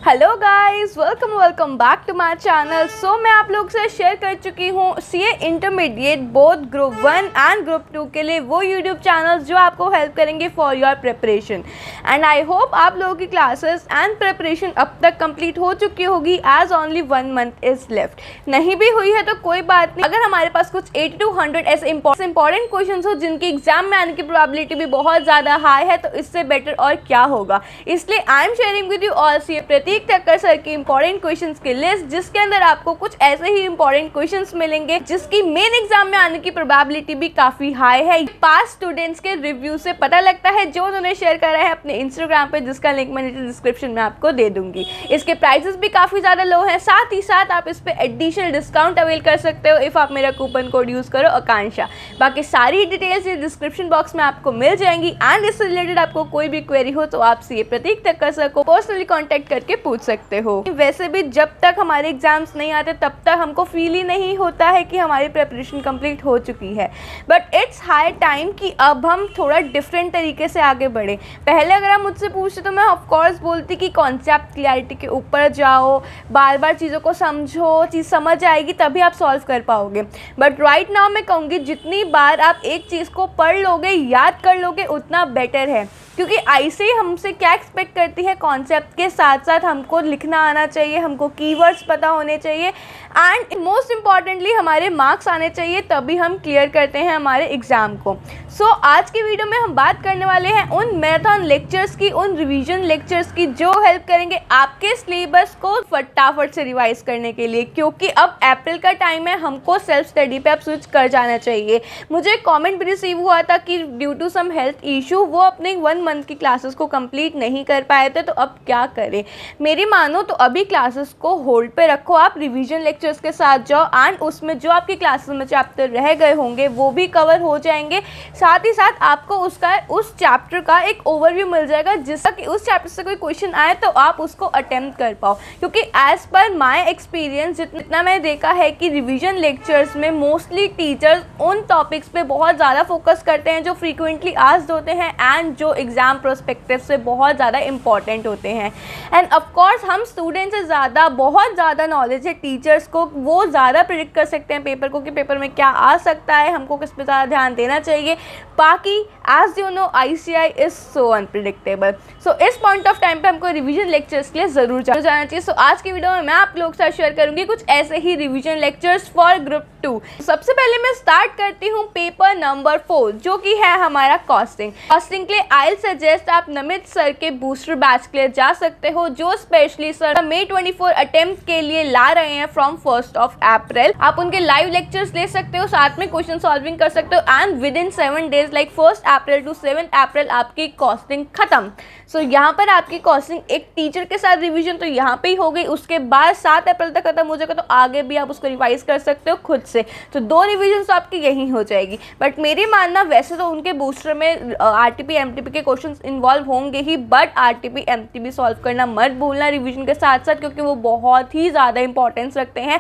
Hello guys, welcome back to my channel. So मैं आप लोग से शेयर कर चुकी हूँ CA intermediate both group 1 and group 2 के लिए वो यूट्यूब चैनल्स जो आपको हेल्प करेंगे for your preparation. And I hope आप लोगों की क्लासेस एंड प्रिपरेशन अब तक कंप्लीट हो चुकी होगी as only 1 month is left. नहीं भी हुई है तो कोई बात नहीं, अगर हमारे पास कुछ 80 to 100 ऐसे इंपॉर्टेंट क्वेश्चन हो जिनकी एग्जाम में आने की प्रोबेबिलिटी भी बहुत ज़्यादा हाई है, तो इससे बेटर और क्या होगा। इसलिए I am sharing with you all CA Prateek Thakkar sir की इंपॉर्टेंट क्वेश्चंस की लिस्ट, जिसके अंदर आपको कुछ ऐसे ही इंपॉर्टेंट क्वेश्चंस मिलेंगे जिसकी मेन एग्जाम में आने की प्रोबेबिलिटी भी काफी हाई है। पास स्टूडेंट्स के रिव्यू से पता लगता है जो उन्होंने शेयर करा है अपने इंस्टाग्राम पे, जिसका लिंक मैं नीचे डिस्क्रिप्शन में आपको दे दूंगी। इसके प्राइसेस भी काफी ज्यादा लो हैं, साथ ही साथ आप इस पे एडिशनल डिस्काउंट अवेल कर सकते हो इफ आप मेरा कूपन कोड यूज करो आकांक्षा। बाकी सारी डिटेल्स ये डिस्क्रिप्शन बॉक्स में आपको मिल जाएंगी। एंड इससे रिलेटेड आपको कोई भी क्वेरी हो तो आप सीए प्रतीक ठक्कर सर को पर्सनली कॉन्टेक्ट करके पूछ सकते हो। वैसे भी जब तक हमारे एग्जाम्स नहीं आते तब तक हमको फील ही नहीं होता है कि हमारी प्रिपरेशन कंप्लीट हो चुकी है, बट इट्स हाई टाइम कि अब हम थोड़ा डिफरेंट तरीके से आगे बढ़े। पहले अगर आप मुझसे पूछते तो मैं ऑफकोर्स बोलती कि कॉन्सेप्ट क्लैरिटी के ऊपर जाओ, बार बार चीज़ों को समझो, चीज़ समझ आएगी तभी आप सॉल्व कर पाओगे। बट राइट नाउ मैं कहूँगी जितनी बार आप एक चीज़ को पढ़ लोगे, याद कर लोगे, उतना बेटर है। क्योंकि आईसी हमसे क्या एक्सपेक्ट करती है, कॉन्सेप्ट के साथ साथ हमको लिखना आना चाहिए, हमको कीवर्ड्स पता होने चाहिए एंड मोस्ट इम्पॉर्टेंटली हमारे मार्क्स आने चाहिए, तभी हम क्लियर करते हैं हमारे एग्ज़ाम को। सो आज की वीडियो में हम बात करने वाले हैं उन मैराथन लेक्चर्स की, उन रिवीजन लेक्चर्स की जो हेल्प करेंगे आपके सिलेबस को फटाफट से रिवाइज करने के लिए, क्योंकि अब अप्रैल का टाइम है, हमको सेल्फ स्टडी पे अब स्विच कर जाना चाहिए। मुझे कमेंट भी रिसीव हुआ था कि due to some health issue वो अपने 1 मंथ की क्लासेस को कंप्लीट नहीं कर पाए थे, तो अब क्या करें। मेरी मानो तो अभी क्लासेस को होल्ड पे रखो, आप रिवीजन लेक्चर्स के साथ जाओ एंड उसमें जो आपकी क्लासेस में चैप्टर रह गए होंगे वो भी कवर हो जाएंगे। साथ ही साथ आपको उस चैप्टर का एक ओवरव्यू मिल जाएगा, जिससे कि उस चैप्टर से कोई क्वेश्चन आए तो आप उसको अटेम्प्ट कर पाओ। क्योंकि एज पर माय एक्सपीरियंस जितना मैंने देखा है कि रिवीजन लेक्चर्स में मोस्टली टीचर्स उन टॉपिक्स पे बहुत ज़्यादा फोकस करते हैं जो फ्रीक्वेंटली आस्क्ड होते हैं एंड जो एग्जाम प्रोस्पेक्टिव से बहुत ज़्यादा इंपॉर्टेंट होते हैं। एंड ऑफकोर्स हम स्टूडेंट से ज़्यादा बहुत ज़्यादा नॉलेज है टीचर्स को, वो ज़्यादा प्रिडिक्ट कर सकते हैं पेपर को कि पेपर में क्या आ सकता है, हमको किस पे ज़्यादा ध्यान देना चाहिए। बाकी as you know ICI is so unpredictable. So इस पॉइंट ऑफ टाइम पे हमको रिवीजन लेक्चर्स के लिए ज़रूर जाना चाहिए। सो आज की वीडियो में मैं आप लोग के साथ शेयर करूँगी कुछ ऐसे ही रिवीजन लेक्चर्स फॉर ग्रुप 2। सबसे पहले मैं स्टार्ट करती हूँ पेपर नंबर 4 जो कि है हमारा कॉस्टिंग। कॉस्टिंग के लिए आई सजेस्ट आप नमित सर के बूस्टर बैच के लिए जा सकते हो, जो स्पेशली सर May 24 अटेम्प्ट के लिए ला रहे हैं फ्रॉम 1 अप्रैल। आप उनके लाइव लेक्चर्स ले सकते हो, साथ में क्वेश्चन सॉल्विंग कर सकते हो and within 7 days like 1 April to 7 April आपकी कॉस्टिंग खत्म। सो यहाँ पर आपकी कॉस्टिंग एक टीचर के साथ रिवीजन तो यहाँ पे ही हो गई, उसके बाद 7 अप्रैल तक खत्म हो जाएगा, तो आगे भी आप उसको रिवाइज कर सकते हो खुद से। तो 2 रिवीजन तो आपकी यही हो जाएगी। बट मेरी मानना, वैसे तो उनके बूस्टर में RTP MTP के क्वेश्चन इन्वॉल्व होंगे ही, बट RTP MTP सॉल्व करना मत भूलना रिवीजन के साथ साथ, क्योंकि वो बहुत ही ज़्यादा इंपॉर्टेंस रखते हैं।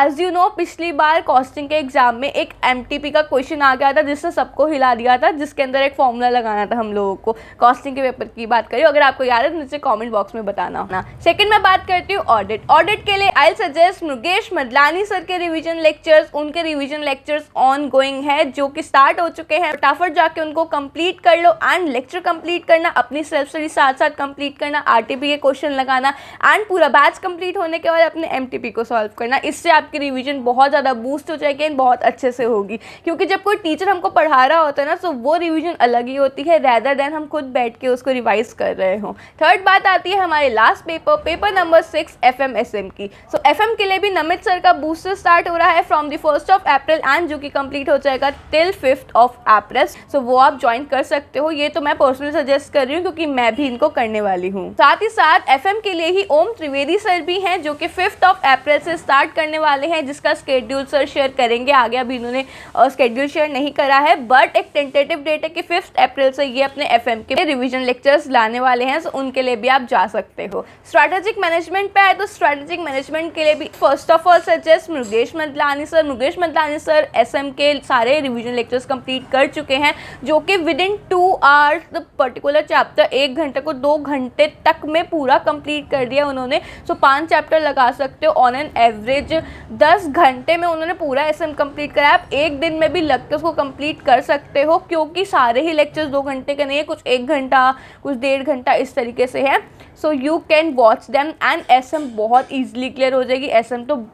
एज यू नो पिछली बार कॉस्टिंग के एग्जाम में एक MTP का क्वेश्चन आ गया था जिससे सबको हिला दिया था, जिसके अंदर एक फॉर्मूला लगाना था हम लोगों को। कॉस्टिंग के पेपर की बात करिए, अगर आपको याद है तो नीचे कमेंट बॉक्स में बताना होना। सेकंड मैं बात करती हूँ ऑडिट। ऑडिट के लिए I suggest Mukesh Madlani sir के रिवीजन लेक्चर्स। उनके रिवीजन लेक्चर्स ऑन गोइंग है जो कि स्टार्ट हो चुके हैं, फटाफट जाके उनको कंप्लीट कर लो एंड लेक्चर कंप्लीट करना, अपनी सेल्फ स्टडी साथ साथ कंप्लीट करना, RTP के क्वेश्चन लगाना एंड पूरा बैच कंप्लीट होने के बाद अपने MTP को सॉल्व करना। इससे आपकी रिवीजन बहुत ज़्यादा बूस्ट हो जाएगी एंड बहुत अच्छे से होगी। क्योंकि जब कोई टीचर हमको पढ़ा रहा होता है ना, तो वो रिवीजन अलग ही होती है रैदर देन हम खुद बैठ के उसको रिवाइज कर रहे हो। थर्ड बात आती है हमारे लास्ट पेपर नंबर 6 FMSM की। सो FM के लिए भी नमित सर का बूस्टर स्टार्ट हो रहा है फ्रॉम द 1 अप्रैल एंड जो कि कंप्लीट हो जाएगा टिल 5 अप्रैल। सो वो आप ज्वाइन कर सकते हो। ये तो मैं पर्सनली सजेस्ट कर रही हूँ क्योंकि मैं भी इनको करने वाली हूँ। साथ ही साथ FM के लिए ही ओम त्रिवेदी सर भी हैं जो कि 5 अप्रैल से स्टार्ट करने वाले हैं, जिसका स्केड्यूल सर शेयर करेंगे आगे। अभी इन्होंने स्केड्यूल शेयर नहीं करा है, बट एक टेंटेटिव डेट है कि 5 अप्रैल से ये अपने FM के रिवीजन लेक्चर्स लाने वाले हैं। सो उनके लिए भी आप जा सकते हो। स्ट्रैटेजिक मैनेजमेंट पे आए तो स्ट्रैटेजिक मैनेजमेंट के लिए भी first of all suggest Mukesh Madlani sir. Mukesh Madlani sir SM के सारे रिवीजन लेक्चर्स कंप्लीट कर चुके हैं, जो कि with in 2 hours the particular chapter 1 घंटे को 2 घंटे तक में पूरा कंप्लीट कंप्लीट कर दिया उन्होंने। सो 5 चैप्टर लगा सकते हो ऑन एन एवरेज 10 घंटे में उन्होंने पूरा SM कंप्लीट करा। आप एक दिन में भी लग के उसको कंप्लीट कर सकते हो, क्योंकि सारे ही लेक्चर्स 2 घंटे के नहीं है, कुछ 1 घंटा, कुछ 1.5 घंटा इस तरीके से है। So you can watch them and SM बहुत ईजिली क्लियर हो जाएगी। SM तो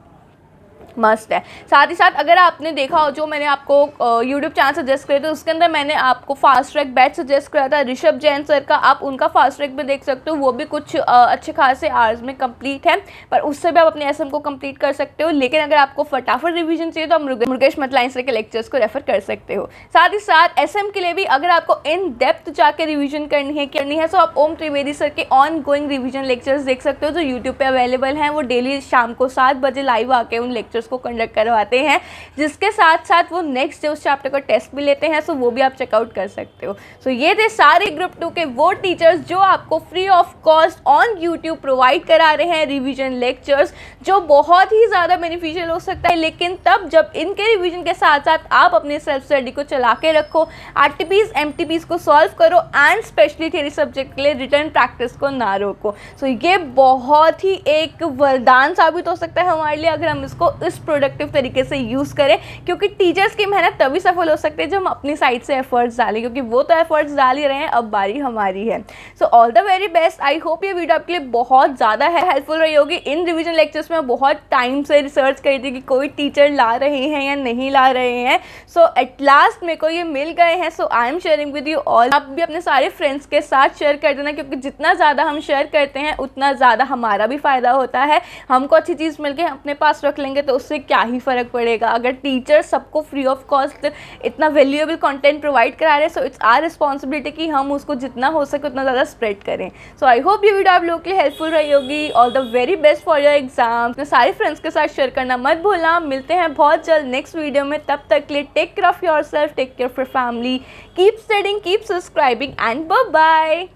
मस्त है। साथ ही साथ अगर आपने देखा हो जो मैंने आपको यूट्यूब चैनल सजेस्ट करे थे, उसके अंदर मैंने आपको फास्ट ट्रैक बैच सजेस्ट करा था ऋषभ जैन सर का। आप उनका फास्ट ट्रैक भी देख सकते हो, वो भी कुछ अच्छे खासे आवर्स में कंप्लीट है, पर उससे भी आप अपने SM को कंप्लीट कर सकते हो। लेकिन अगर आपको फटाफट रिवीजन चाहिए तो आप मुकेश मतलाइन सर के लेक्चर्स को रेफर कर सकते हो। साथ ही साथ SM के लिए भी अगर आपको इन डेप्थ जाके रिविजन करनी है तो आप ओम त्रिवेदी सर के ऑन गोइंग रिविजन लेक्चर्स देख सकते हो, जो यूट्यूब पे अवेलेबल हैं। वो डेली शाम को 7 बजे लाइव आके उन लेक्चर्स को कंडक्ट करवाते हैं, जिसके साथ साथ वो नेक्स्ट डे उस चैप्टर का टेस्ट भी लेते हैं। सो वो भी आप चेकआउट कर सकते हो। सो ये थे सारे ग्रुप 2 के वो टीचर्स जो आपको free of cost on YouTube provide करा रहे हैं रिवीजन लेक्चर्स, जो बहुत ही ज़्यादा बेनिफिशियल हो सकता है, लेकिन तब जब इनके रिवीजन के साथ साथ आप अपने सेल्फ स्टडी को चला के रखो, RTPs MTPs को सॉल्व करो एंड स्पेशली थ्योरी सब्जेक्ट के लिए रिटर्न प्रैक्टिस को ना रोको। सो ये बहुत ही एक वरदान साबित हो सकता है हमारे लिए अगर हम इसको इस प्रोडक्टिव तरीके से यूज़ करें, क्योंकि टीचर्स की मेहनत तभी सफल हो सकती है जब हम अपनी साइड से एफर्ट्स डालें, क्योंकि वो तो एफर्ट्स डाल ही रहे हैं, अब बारी हमारी है। So all the very best. I hope ये वीडियो आपके लिए बहुत ज़्यादा हेल्पफुल रही होगी। इन रिवीजन लेक्चर्स में बहुत टाइम से रिसर्च करी थी कि कोई टीचर ला रहे हैं या नहीं ला रहे हैं। सो एट लास्ट मेरे को ये मिल गए हैं। So I am sharing with you all. आप भी अपने सारे फ्रेंड्स के साथ शेयर कर देना, क्योंकि जितना ज़्यादा हम शेयर करते हैं उतना ज़्यादा हमारा भी फ़ायदा होता है। हमको अच्छी चीज़ मिल के अपने पास रख लेंगे तो उससे क्या ही फ़र्क पड़ेगा। अगर टीचर सबको फ्री ऑफ कॉस्ट इतना वैल्यूएबल कंटेंट प्रोवाइड करा रहे हैं, सो इट्स आवर रिस्पॉन्सिबिलिटी कि हम उसको जितना हो सके उतना ज़्यादा स्प्रेड करें। सो आई होप ये वीडियो आप लोगों के लिए हेल्पफुल रही होगी। All the very best for your exam. अपने सारे फ्रेंड्स के साथ शेयर करना मत भूलना। मिलते हैं बहुत जल्द नेक्स्ट वीडियो में। तब तक के लिए take care of yourself, take care of your family, keep studying, keep subscribing and bye bye.